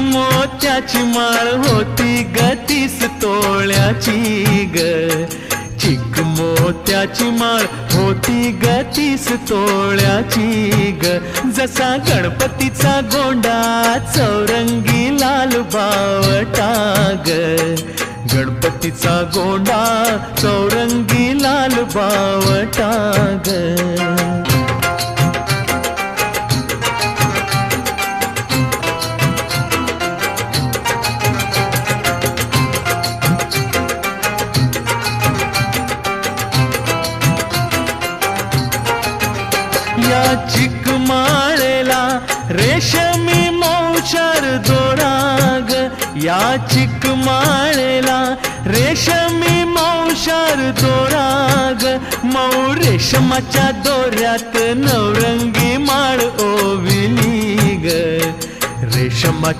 मोत्याची माळ होती ग 30 तोळ्याची ग, चिक मोत्याची माळ होती ग 30 तोळ्याची ग. जसा गणपतीचा गोंडा चौरंगी लाल बावटा ग, गणपतीचा गोंडा चौरंगी लाल बावटा ग. या चिकमाळेला रेशमी मौचार दोराग, या चिकमाळेला रेशमी मौचार दोराग. मऊ रेशमाच्या दोऱ्यात नवरंगी माळ ओविली ग, रेशमा